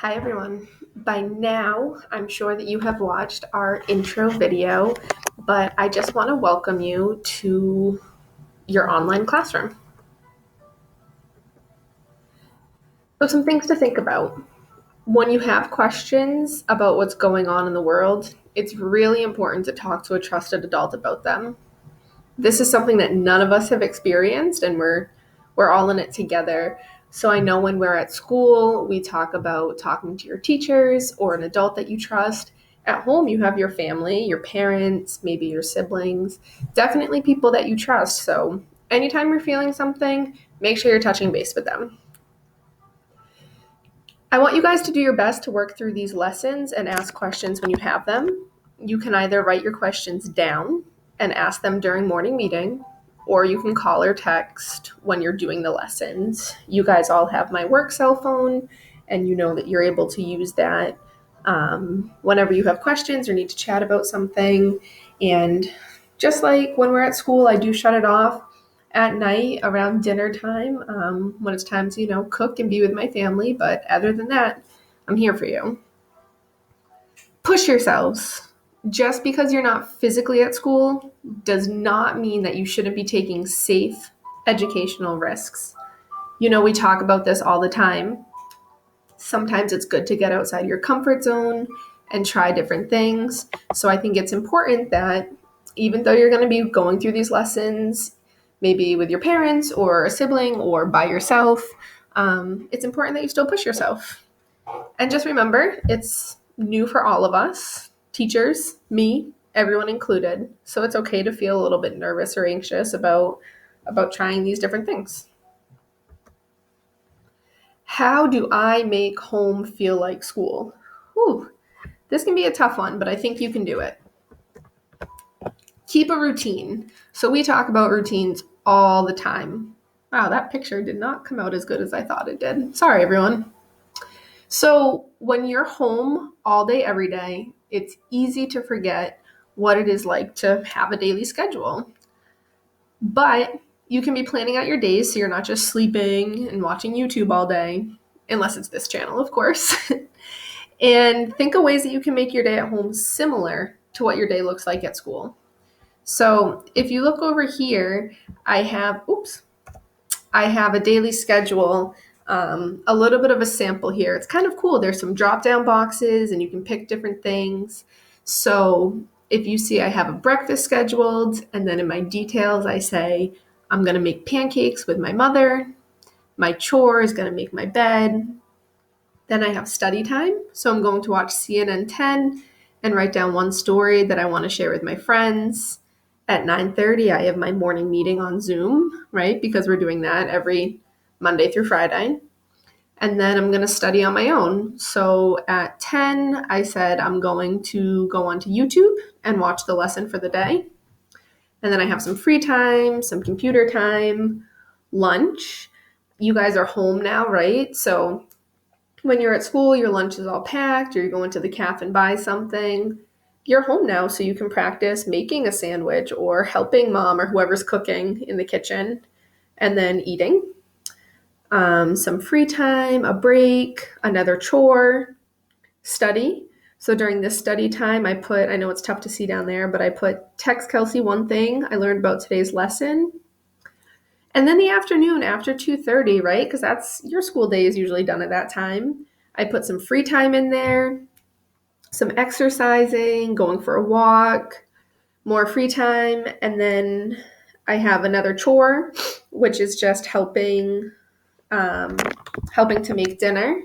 Hi everyone. By now, I'm sure that you have watched our intro video, but I just want to welcome you to your online classroom. So, some things to think about. When you have questions about what's going on in the world, it's really important to talk to a trusted adult about them. This is something that none of us have experienced, and we're all in it together. So I know when we're at school, we talk about talking to your teachers or an adult that you trust. At home, you have your family, your parents, maybe your siblings, definitely people that you trust. So anytime you're feeling something, make sure you're touching base with them. I want you guys to do your best to work through these lessons and ask questions when you have them. You can either write your questions down and ask them during morning meeting, or you can call or text when you're doing the lessons. You guys all have my work cell phone, and you know that you're able to use that whenever you have questions or need to chat about something. And just like when we're at school, I do shut it off at night around dinner time when it's time to, cook and be with my family. But other than that, I'm here for you. Push yourselves. Just because you're not physically at school does not mean that you shouldn't be taking safe educational risks. We talk about this all the time. Sometimes it's good to get outside your comfort zone and try different things. So I think it's important that even though you're going to be going through these lessons, maybe with your parents or a sibling or by yourself, it's important that you still push yourself. And just remember, it's new for all of us, teachers, me, everyone included. So it's okay to feel a little bit nervous or anxious about trying these different things. How do I make home feel like school? Whew, this can be a tough one, but I think you can do it. Keep a routine. So we talk about routines all the time. Wow, that picture did not come out as good as I thought it did. Sorry, everyone. So when you're home all day, every day, it's easy to forget what it is like to have a daily schedule. But you can be planning out your days so you're not just sleeping and watching YouTube all day, unless it's this channel, of course. And think of ways that you can make your day at home similar to what your day looks like at school. So if you look over here, I have a daily schedule, a little bit of a sample here. It's kind of cool. There's some drop down boxes and you can pick different things. So if you see, I have a breakfast scheduled, and then in my details, I say, I'm going to make pancakes with my mother. My chore is going to make my bed. Then I have study time. So I'm going to watch CNN 10 and write down one story that I want to share with my friends. At 9:30, I have my morning meeting on Zoom, right? Because we're doing that every Monday through Friday. And then I'm going to study on my own. So at 10, I said I'm going to go onto YouTube and watch the lesson for the day. And then I have some free time, some computer time, lunch. You guys are home now, right? So when you're at school, your lunch is all packed, or you're going to the cafe and buy something. You're home now, so you can practice making a sandwich or helping mom or whoever's cooking in the kitchen, and then eating. Some free time, a break, another chore, study. So during this study time, I know it's tough to see down there, but I put text Kelsey one thing I learned about today's lesson. And then the afternoon after 2:30, right? Because that's your school day is usually done at that time. I put some free time in there, some exercising, going for a walk, more free time, and then I have another chore, which is just um, helping to make dinner,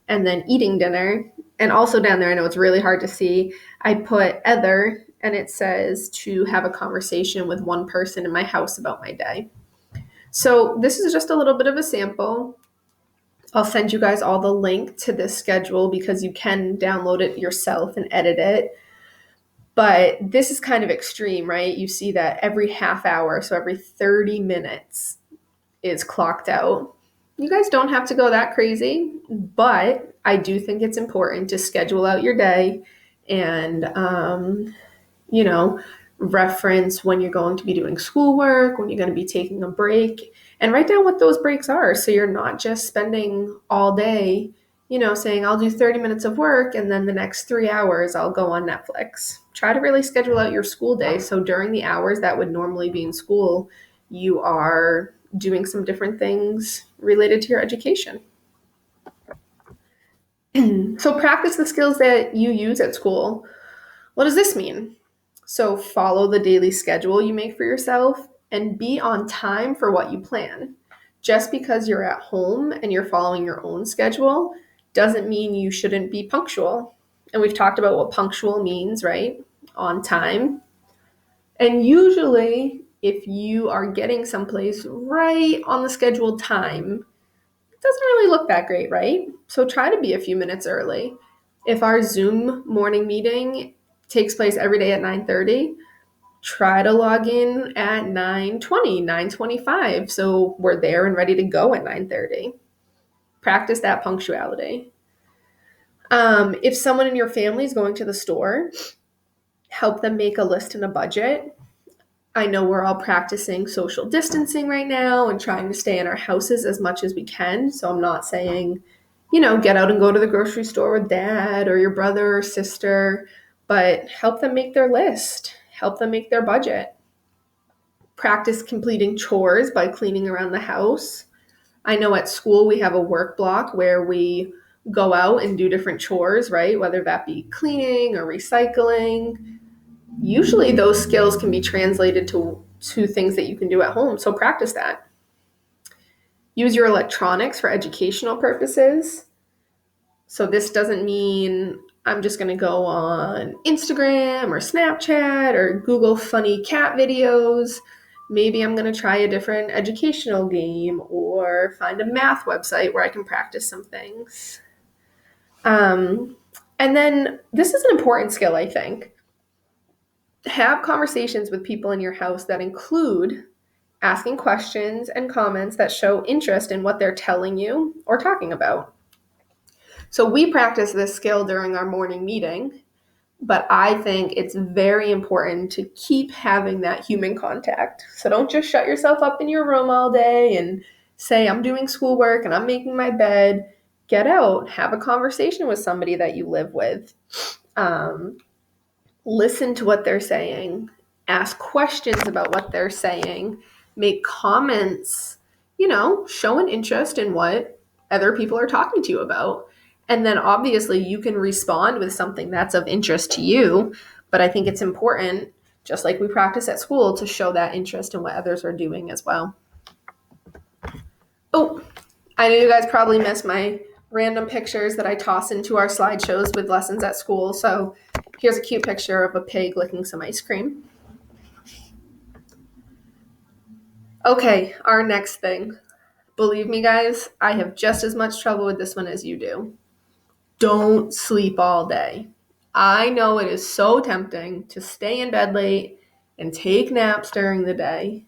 and then eating dinner. And also down there, I know it's really hard to see. I put other, and it says to have a conversation with one person in my house about my day. So this is just a little bit of a sample. I'll send you guys all the link to this schedule because you can download it yourself and edit it. But this is kind of extreme, right? You see that every half hour, so every 30 minutes is clocked out. You guys don't have to go that crazy, but I do think it's important to schedule out your day and, you know, reference when you're going to be doing schoolwork, when you're going to be taking a break, and write down what those breaks are so you're not just spending all day saying I'll do 30 minutes of work and then the next 3 hours I'll go on Netflix. Try to really schedule out your school day. So during the hours that would normally be in school, you are doing some different things related to your education. So practice the skills that you use at school. What does this mean? So follow the daily schedule you make for yourself and be on time for what you plan. Just because you're at home and you're following your own schedule doesn't mean you shouldn't be punctual. And we've talked about what punctual means, right? On time. And usually, if you are getting someplace right on the scheduled time, it doesn't really look that great, right? So try to be a few minutes early. If our Zoom morning meeting takes place every day at 9:30, try to log in at 9:20, 9:25, so we're there and ready to go at 9:30. Practice that punctuality. If someone in your family is going to the store, help them make a list and a budget. I know we're all practicing social distancing right now and trying to stay in our houses as much as we can. So I'm not saying, get out and go to the grocery store with dad or your brother or sister, but help them make their list, help them make their budget. Practice completing chores by cleaning around the house. I know at school we have a work block where we go out and do different chores, right? Whether that be cleaning or recycling. Usually those skills can be translated to things that you can do at home. So practice that. Use your electronics for educational purposes. So this doesn't mean I'm just going to go on Instagram or Snapchat or Google funny cat videos. Maybe I'm going to try a different educational game or find a math website where I can practice some things. And then this is an important skill, I think. Have conversations with people in your house that include asking questions and comments that show interest in what they're telling you or talking about. So we practice this skill during our morning meeting, but I think it's very important to keep having that human contact. So don't just shut yourself up in your room all day and say, I'm doing schoolwork and I'm making my bed. Get out, have a conversation with somebody that you live with. Listen to what they're saying, ask questions about what they're saying, make comments, show an interest in what other people are talking to you about. And then obviously you can respond with something that's of interest to you. But I think it's important, just like we practice at school, to show that interest in what others are doing as well. Oh, I know you guys probably missed my random pictures that I toss into our slideshows with lessons at school. So here's a cute picture of a pig licking some ice cream. Okay, our next thing. Believe me, guys, I have just as much trouble with this one as you do. Don't sleep all day. I know it is so tempting to stay in bed late and take naps during the day,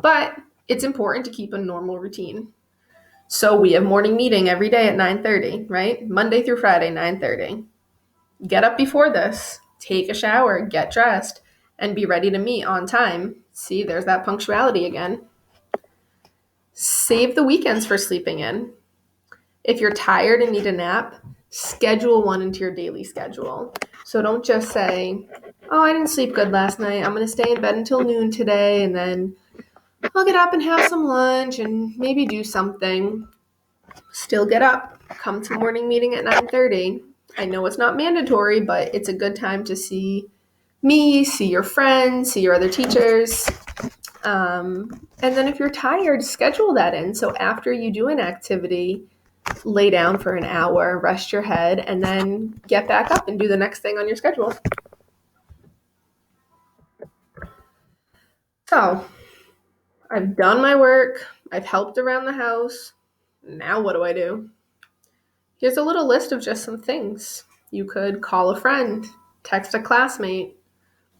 but it's important to keep a normal routine. So we have morning meeting every day at 9:30, right? Monday through Friday, 9:30. Get up before this, take a shower, get dressed, and be ready to meet on time. See, there's that punctuality again. Save the weekends for sleeping in. If you're tired and need a nap, schedule one into your daily schedule. So don't just say, oh, I didn't sleep good last night. I'm going to stay in bed until noon today, and then I'll get up and have some lunch and maybe do something. Still get up. Come to morning meeting at 9:30. I know it's not mandatory, but it's a good time to see me, see your friends, see your other teachers. And then if you're tired, schedule that in. So after you do an activity, lay down for an hour, rest your head, and then get back up and do the next thing on your schedule. So I've done my work. I've helped around the house. Now what do I do? Here's a little list of just some things. You could call a friend, text a classmate,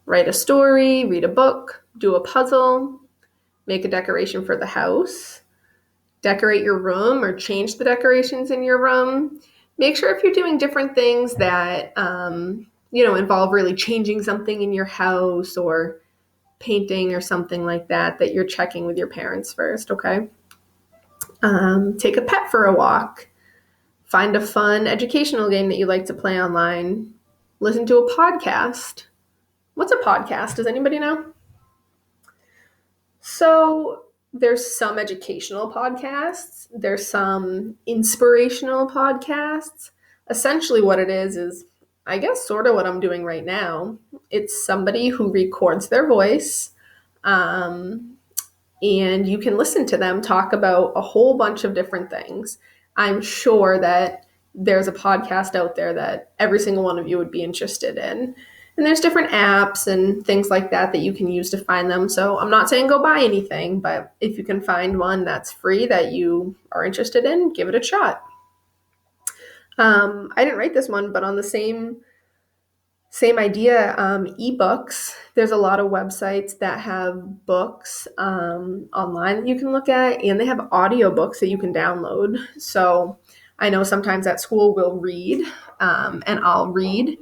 write a story, read a book, do a puzzle, make a decoration for the house, decorate your room or change the decorations in your room. Make sure if you're doing different things that, involve really changing something in your house or painting or something like that, that you're checking with your parents first, okay? Take a pet for a walk. Find a fun educational game that you like to play online. Listen to a podcast. What's a podcast? Does anybody know? So there's some educational podcasts, there's some inspirational podcasts. Essentially, what it is, I guess, sort of what I'm doing right now. It's somebody who records their voice, um, and you can listen to them talk about a whole bunch of different things. I'm sure that there's a podcast out there that every single one of you would be interested in. And there's different apps and things like that that you can use to find them. So I'm not saying go buy anything, but if you can find one that's free that you are interested in, give it a shot. I didn't write this one, but on the same idea, ebooks. There's a lot of websites that have books online that you can look at, and they have audiobooks that you can download. So I know sometimes at school we'll read, and I'll read.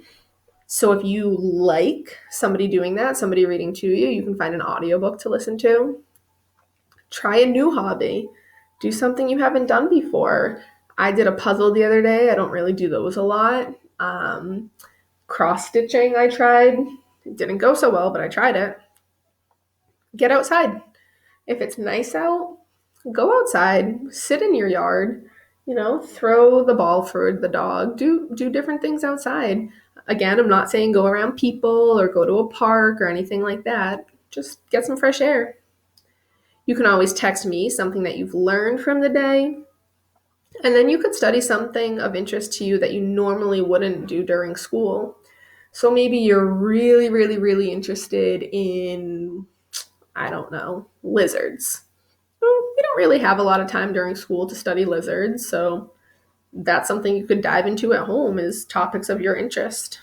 So if you like somebody doing that, somebody reading to you, you can find an audiobook to listen to. Try a new hobby. Do something you haven't done before. I did a puzzle the other day. I don't really do those a lot. Cross stitching I tried. It didn't go so well, but I tried it. Get outside. If it's nice out, go outside, sit in your yard, throw the ball for the dog, do different things outside. Again, I'm not saying go around people or go to a park or anything like that. Just get some fresh air. You can always text me something that you've learned from the day. And then you could study something of interest to you that you normally wouldn't do during school. So maybe you're really, really, really interested in, I don't know, lizards. Well, we don't really have a lot of time during school to study lizards, so that's something you could dive into at home is topics of your interest.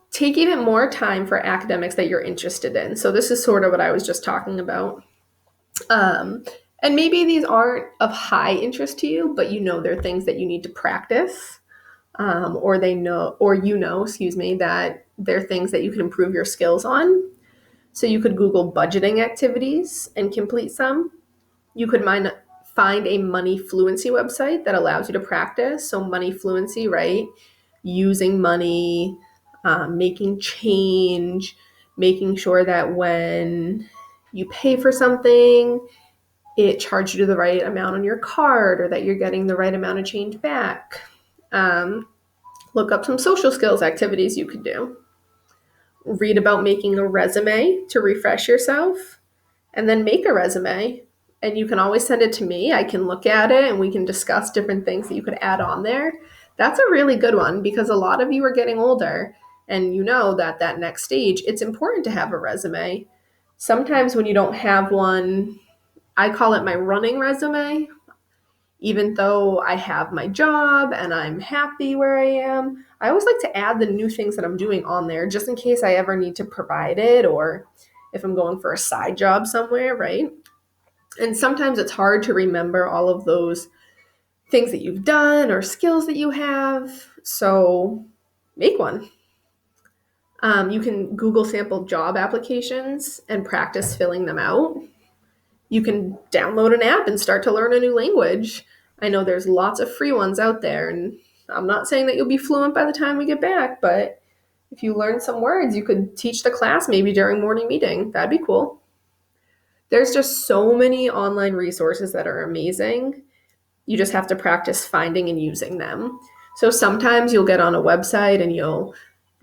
Take even more time for academics that you're interested in. So this is sort of what I was just talking about. And maybe these aren't of high interest to you, but they're things that you need to practice. Or excuse me, that they're things that you can improve your skills on. So you could Google budgeting activities and complete some. You could find a money fluency website that allows you to practice. So money fluency, right? Using money, making change, making sure that when you pay for something, it charged you the right amount on your card or that you're getting the right amount of change back. Look up some social skills activities you could do. Read about making a resume to refresh yourself, and then make a resume. And you can always send it to me. I can look at it and we can discuss different things that you could add on there. That's a really good one because a lot of you are getting older and you know that next stage, it's important to have a resume. Sometimes when you don't have one, I call it my running resume. Even though I have my job and I'm happy where I am, I always like to add the new things that I'm doing on there just in case I ever need to provide it or if I'm going for a side job somewhere, right? And sometimes it's hard to remember all of those things that you've done or skills that you have. So make one. You can Google sample job applications and practice filling them out. You can download an app and start to learn a new language. I know there's lots of free ones out there, and I'm not saying that you'll be fluent by the time we get back, but if you learn some words, you could teach the class maybe during morning meeting. That'd be cool. There's just so many online resources that are amazing. You just have to practice finding and using them. So sometimes you'll get on a website and you'll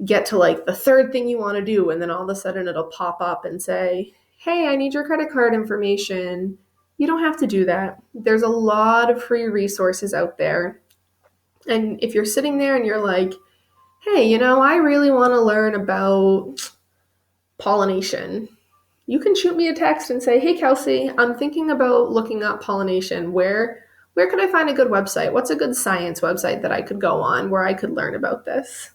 get to like the third thing you want to do, and then all of a sudden it'll pop up and say, hey, I need your credit card information. You don't have to do that. There's a lot of free resources out there. And if you're sitting there and you're like, hey, I really want to learn about pollination, you can shoot me a text and say, hey, Kelsey, I'm thinking about looking up pollination. Where could I find a good website? What's a good science website that I could go on where I could learn about this?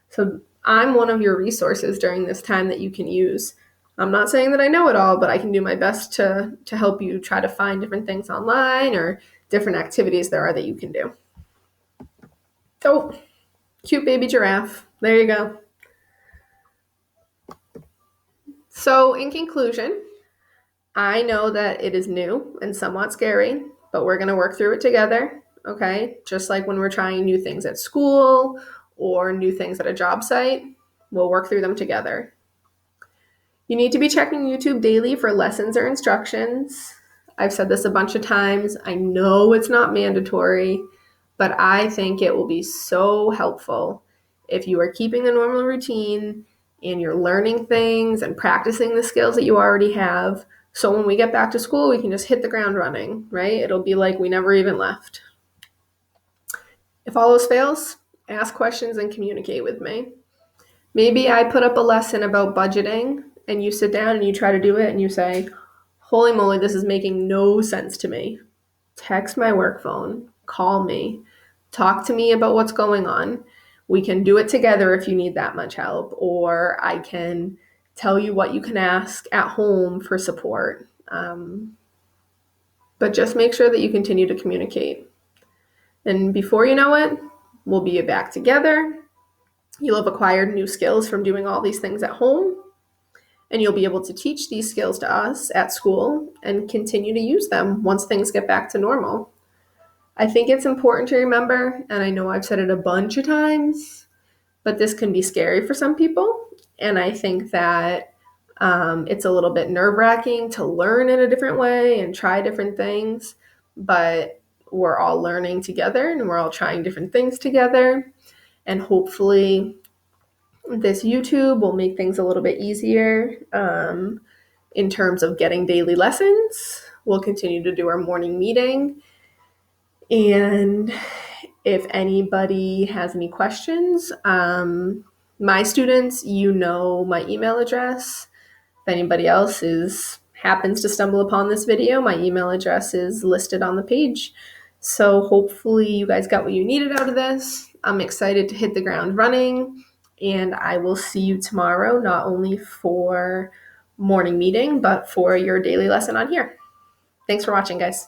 So I'm one of your resources during this time that you can use. I'm not saying that I know it all, but I can do my best to help you try to find different things online or different activities there are that you can do. Oh, cute baby giraffe. There you go. So in conclusion, I know that it is new and somewhat scary, but we're going to work through it together, okay? Just like when we're trying new things at school or new things at a job site, we'll work through them together. You need to be checking YouTube daily for lessons or instructions. I've said this a bunch of times. I know it's not mandatory, but I think it will be so helpful if you are keeping a normal routine and you're learning things and practicing the skills that you already have. So when we get back to school, we can just hit the ground running, right? It'll be like we never even left. If all else fails, ask questions and communicate with me. Maybe I put up a lesson about budgeting and you sit down and you try to do it and you say, holy moly, this is making no sense to me. Text my work phone, call me, talk to me about what's going on. We can do it together if you need that much help, or I can tell you what you can ask at home for support. But just make sure that you continue to communicate. And before you know it, we'll be back together. You'll have acquired new skills from doing all these things at home, and you'll be able to teach these skills to us at school and continue to use them once things get back to normal. I think it's important to remember, and I know I've said it a bunch of times, but this can be scary for some people. And I think that it's a little bit nerve-wracking to learn in a different way and try different things, but we're all learning together and we're all trying different things together. And hopefully this YouTube will make things a little bit easier in terms of getting daily lessons. We'll continue to do our morning meeting. And if anybody has any questions, my students, you know my email address. If anybody else happens to stumble upon this video, my email address is listed on the page. So hopefully you guys got what you needed out of this. I'm excited to hit the ground running, and I will see you tomorrow, not only for morning meeting, but for your daily lesson on here. Thanks for watching, guys.